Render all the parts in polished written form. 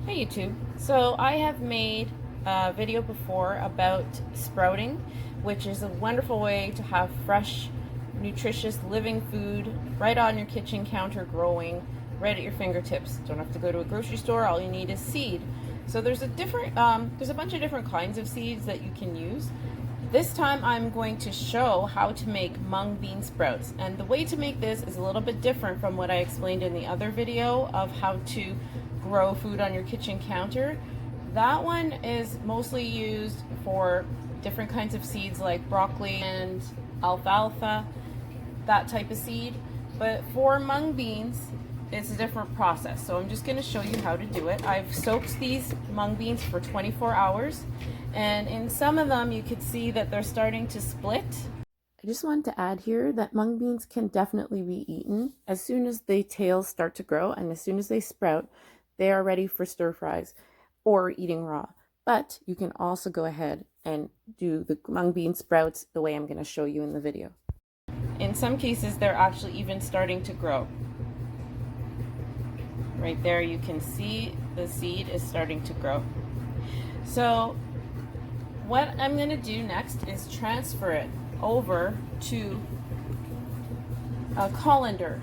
Hey YouTube. So I have made a video before about sprouting, which is a wonderful way to have fresh, nutritious, living food right on your kitchen counter growing right at your fingertips. Don't have to go to a grocery store, all you need is seed. So there's a bunch of different kinds of seeds that you can use. This time I'm going to show how to make mung bean sprouts, and the way to make this is a little bit different from what I explained in the other video of how to grow food on your kitchen counter. That one is mostly used for different kinds of seeds like broccoli and alfalfa, that type of seed. But for mung beans, it's a different process. So I'm just going to show you how to do it. I've soaked these mung beans for 24 hours, and in some of them you could see that they're starting to split. I just wanted to add here that mung beans can definitely be eaten as soon as the tails start to grow, and as soon as they sprout, they are ready for stir fries or eating raw. But you can also go ahead and do the mung bean sprouts the way I'm going to show you in the video. In some cases, they're actually even starting to grow. Right there, you can see the seed is starting to grow. So what I'm going to do next is transfer it over to a colander.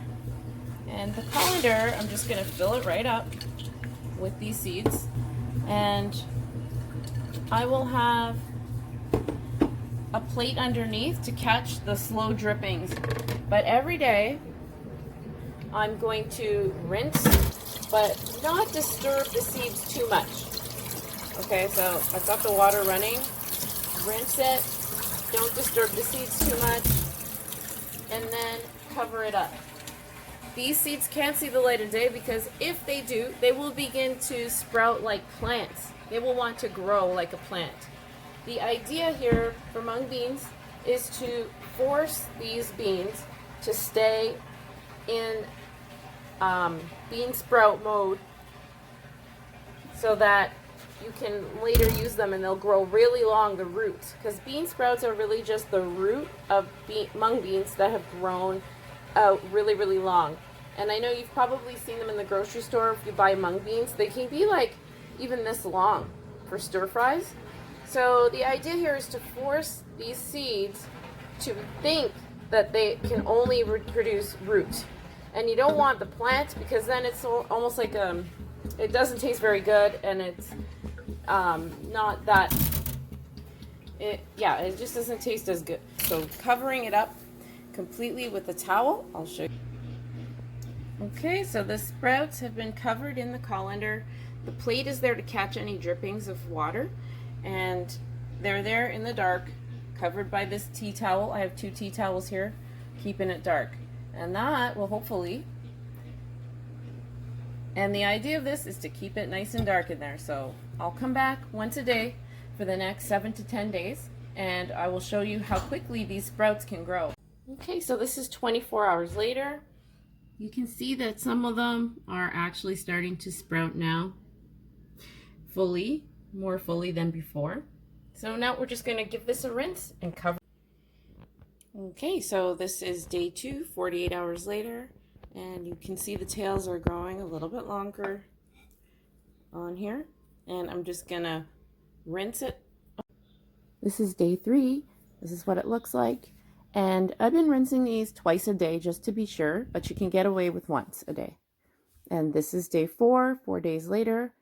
And the colander, I'm just going to fill it right up with these seeds. And I will have a plate underneath to catch the slow drippings. But every day, I'm going to rinse, but not disturb the seeds too much. Okay, so I've got the water running. Rinse it. Don't disturb the seeds too much. And then cover it up. These seeds can't see the light of day because if they do, they will begin to sprout like plants. They will want to grow like a plant. The idea here for mung beans is to force these beans to stay in bean sprout mode so that you can later use them and they'll grow really long, the roots, because bean sprouts are really just the root of mung beans that have grown out really long. And I know you've probably seen them in the grocery store if you buy mung beans. They can be like even this long for stir fries. So the idea here is to force these seeds to think that they can only produce root. And you don't want the plant because then it's almost like it doesn't taste very good, and it's not that, it just doesn't taste as good. So covering it up completely with a towel, I'll show you. Okay, so the sprouts have been covered in the colander. The plate is there to catch any drippings of water, and they're there in the dark, covered by this tea towel. I have 2 tea towels here, keeping it dark. And that will hopefully, and the idea of this is to keep it nice and dark in there. So I'll come back once a day for the next 7 to 10 days, and I will show you how quickly these sprouts can grow. Okay, so this is 24 hours later. You can see that some of them are actually starting to sprout now, more fully than before. So now we're just going to give this a rinse and cover. Okay, so this is day 2, 48 hours later, and you can see the tails are growing a little bit longer on here, and I'm just gonna rinse it. This is day 3. This is what it looks like, and I've been rinsing these twice a day just to be sure, but you can get away with once a day. And this is day 4, 4 days later.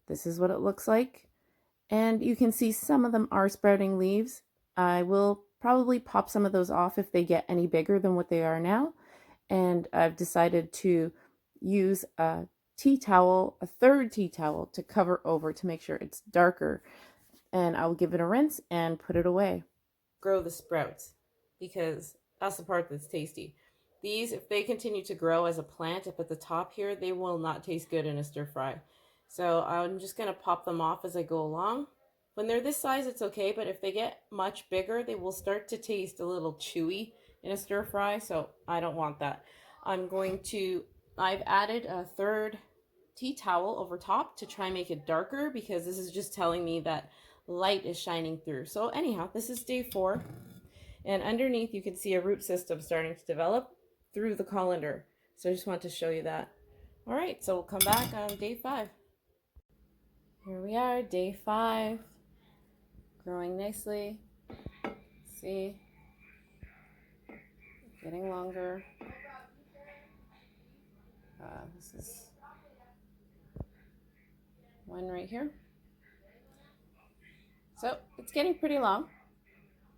This is what it looks like, and you can see some of them are sprouting leaves. I will probably pop some of those off if they get any bigger than what they are now. And I've decided to use a tea towel, a 3rd tea towel, to cover over to make sure it's darker. And I'll give it a rinse and put it away. Grow the sprouts, because that's the part that's tasty. These, if they continue to grow as a plant up at the top here, they will not taste good in a stir fry. So I'm just going to pop them off as I go along. When they're this size, it's okay, but if they get much bigger, they will start to taste a little chewy in a stir fry, so I don't want that. I've added a 3rd tea towel over top to try and make it darker, because this is just telling me that light is shining through. So anyhow, this is day 4, and underneath you can see a root system starting to develop through the colander. So I just want to show you that. All right, so we'll come back on day 5. Here we are, day 5, growing nicely. See, getting longer. This is one right here. So it's getting pretty long.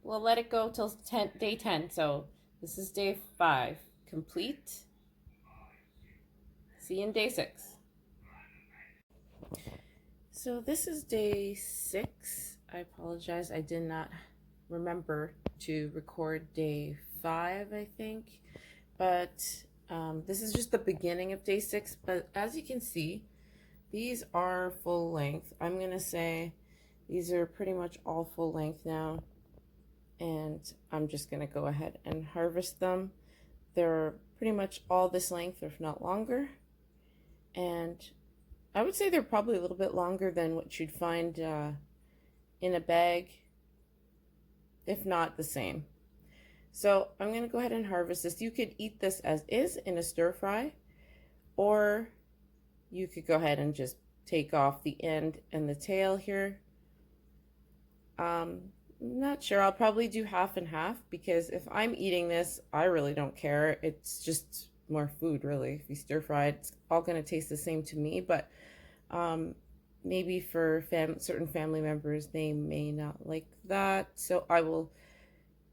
We'll let it go till day 10. So this is day 5, complete. See you in day 6. So this is day 6. I apologize, I did not remember to record day 5, I think. But this is just the beginning of day 6. But as you can see, these are full length. I'm going to say these are pretty much all full length now. And I'm just going to go ahead and harvest them. They're pretty much all this length, if not longer. And I would say they're probably a little bit longer than what you'd find in a bag, if not the same. So I'm going to go ahead and harvest this. You could eat this as is in a stir fry, or you could go ahead and just take off the end and the tail here. Not sure. I'll probably do half and half, because if I'm eating this, I really don't care. It's just more food, really. If you stir fry it, it's all going to taste the same to me, but maybe for certain family members, they may not like that. So I will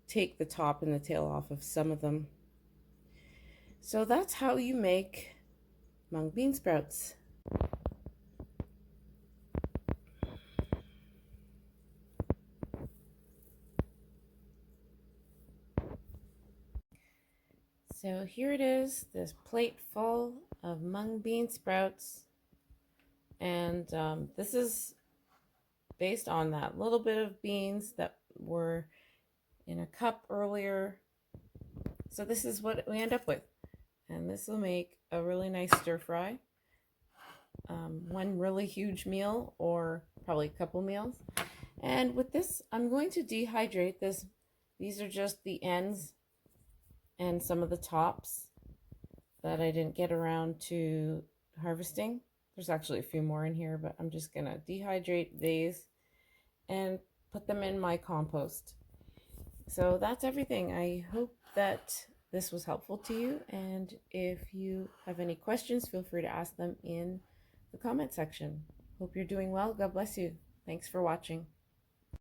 take the top and the tail off of some of them. So that's how you make mung bean sprouts. So here it is, this plate full of mung bean sprouts. And this is based on that little bit of beans that were in a cup earlier. So this is what we end up with. And this will make a really nice stir fry. One really huge meal, or probably a couple meals. And with this, I'm going to dehydrate this. These are just the ends and some of the tops that I didn't get around to harvesting. There's actually a few more in here, but I'm just gonna dehydrate these and put them in my compost. So that's everything. I hope that this was helpful to you, and if you have any questions, feel free to ask them in the comment section. Hope you're doing well. God bless you. Thanks for watching.